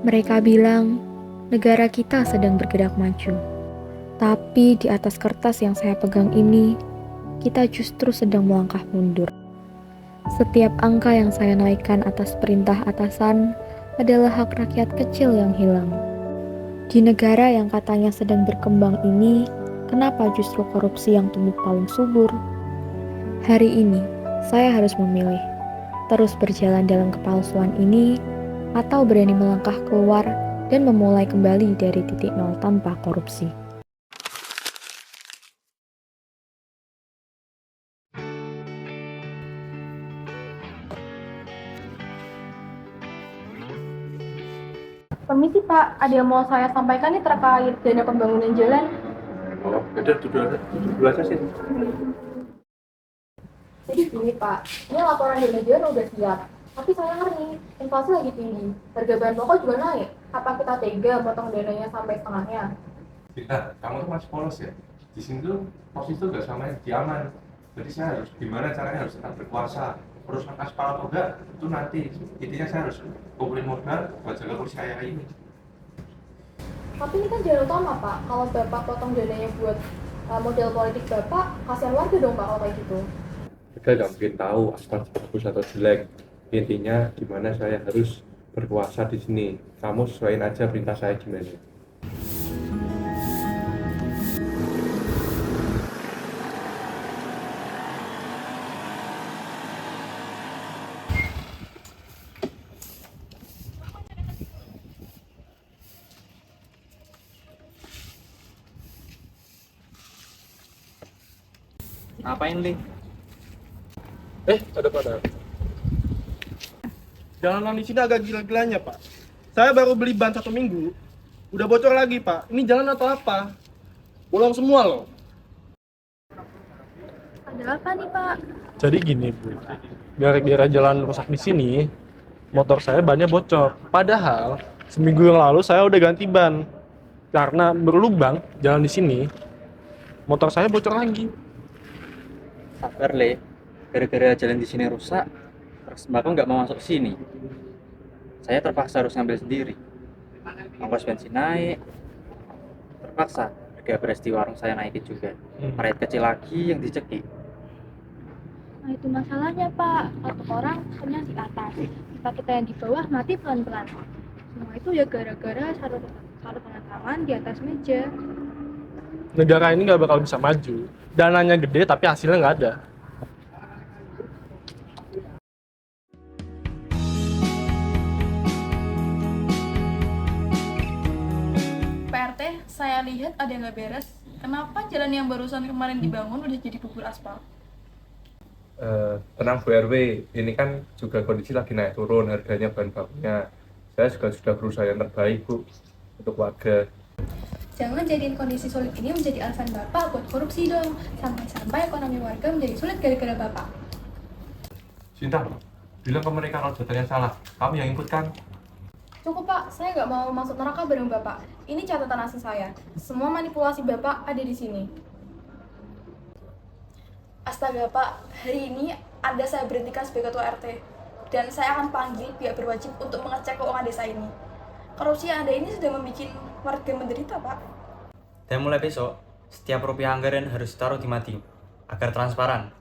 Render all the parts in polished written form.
Mereka bilang negara kita sedang bergerak maju. Tapi di atas kertas yang saya pegang ini, kita justru sedang melangkah mundur. Setiap angka yang saya naikkan atas perintah atasan adalah hak rakyat kecil yang hilang. Di negara yang katanya sedang berkembang ini, kenapa justru korupsi yang tumbuh paling subur? Hari ini, saya harus memilih, terus berjalan dalam kepalsuan ini, atau berani melangkah keluar dan memulai kembali dari titik nol tanpa korupsi. Permisi Pak, ada yang mau saya sampaikan nih terkait dana pembangunan jalan. Oh, udah duduk aja sih. Jadi gini Pak, ini laporan dana jalan udah siap. Tapi sayang nih, inflasi lagi tinggi, harga bahan pokok juga naik. Apa kita tega potong dananya sampai setengahnya? Nah, kamu tuh masih polos ya. Di sini tuh posisi tuh gak sama diaman. Jadi saya harus gimana caranya harus tetap berkuasa. Urusan aspal atau enggak itu nanti. Intinya saya harus kumpulin modal buat jaga kursi saya ini. Tapi ini kan jalan utama Pak, kalau Bapak potong dananya buat model politik Bapak, kasihan warga dong Pak kalau kayak gitu. Kita nggak mungkin tahu aspal bagus atau jelek. Intinya gimana saya harus berkuasa di sini. Kamu sesuaiin aja perintah saya gimana. Ngapain, Li? Ada pada. Jalanan di sini agak gila-gilanya, Pak. Saya baru beli ban 1 minggu, udah bocor lagi, Pak. Ini jalan atau apa? Bolong semua loh. Ada apa nih Pak? Jadi gini Bu, gara-gara jalan rusak di sini, motor saya bannya bocor. Padahal seminggu yang lalu saya udah ganti ban. Karena berlubang jalan di sini, motor saya bocor lagi. Sabar, Le. Gara-gara jalan di sini rusak, terus Bapak nggak mau masuk sini. Saya terpaksa harus ngambil sendiri. Ongkos bensin naik, terpaksa harga beras di warung saya naikin juga. Rakyat kecil lagi yang dicekik. Nah itu masalahnya Pak, satu orang hanya di atas, kita yang di bawah mati pelan-pelan. Semua itu ya gara-gara satu tangan di atas meja. Negara ini nggak bakal bisa maju. Dananya gede tapi hasilnya nggak ada. PRT, saya lihat ada yang nggak beres. Kenapa jalan yang barusan kemarin dibangun udah jadi bubur aspal? Tenang Bu RW, ini kan juga kondisi lagi naik turun harganya bahan bakunya. Saya juga sudah berusaha yang terbaik Bu untuk warga. Jangan jadiin kondisi sulit ini menjadi alasan Bapak buat korupsi dong. Sampai-sampai ekonomi warga menjadi sulit gara-gara Bapak. Cinta, bilang ke mereka kalau datanya salah. Kamu yang input kan? Cukup Pak, saya nggak mau masuk neraka bareng Bapak. Ini catatan asli saya. Semua manipulasi Bapak ada di sini. Astaga Pak, hari ini Anda saya berhentikan sebagai ketua RT. Dan saya akan panggil pihak berwajib untuk mengecek keuangan desa ini. Korupsi Anda ini sudah membuat warga menderita Pak. Dan mulai besok, setiap rupiah anggaran harus ditaruh di Mati agar transparan,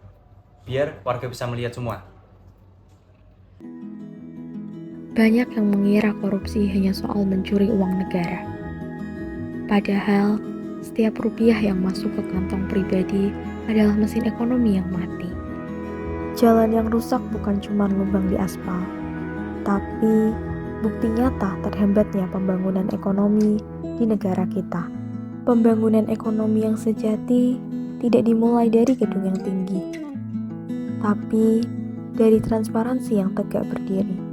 biar warga bisa melihat semua. Banyak yang mengira korupsi hanya soal mencuri uang negara. Padahal, setiap rupiah yang masuk ke kantong pribadi adalah mesin ekonomi yang mati. Jalan yang rusak bukan cuma lubang di aspal, tapi bukti nyata terhambatnya pembangunan ekonomi di negara kita. Pembangunan ekonomi yang sejati tidak dimulai dari gedung yang tinggi, tapi dari transparansi yang tegak berdiri.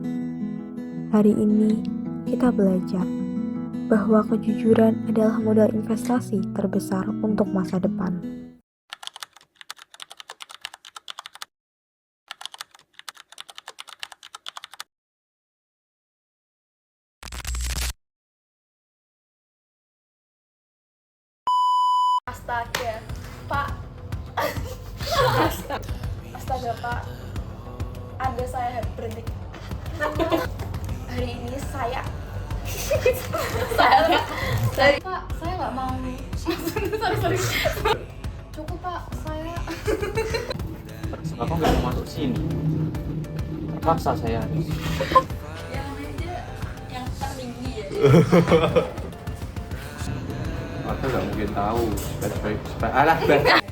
Hari ini kita belajar bahwa kejujuran adalah modal investasi terbesar untuk masa depan. Astaga, Pak. Astaga, Pak. Anda saya berhenti. Hari ini saya saya Pak, saya nggak mau. sorry. Cukup Pak, saya. Terus Bapak nggak mau masuk sini. Terpaksa saya harus. yang aja yang tertinggi ya. Aku nggak mungkin tahu. Baik-baik. Alah,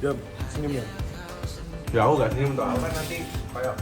Diam, senyum ya. ya aku nggak sini untuk apa nanti kayak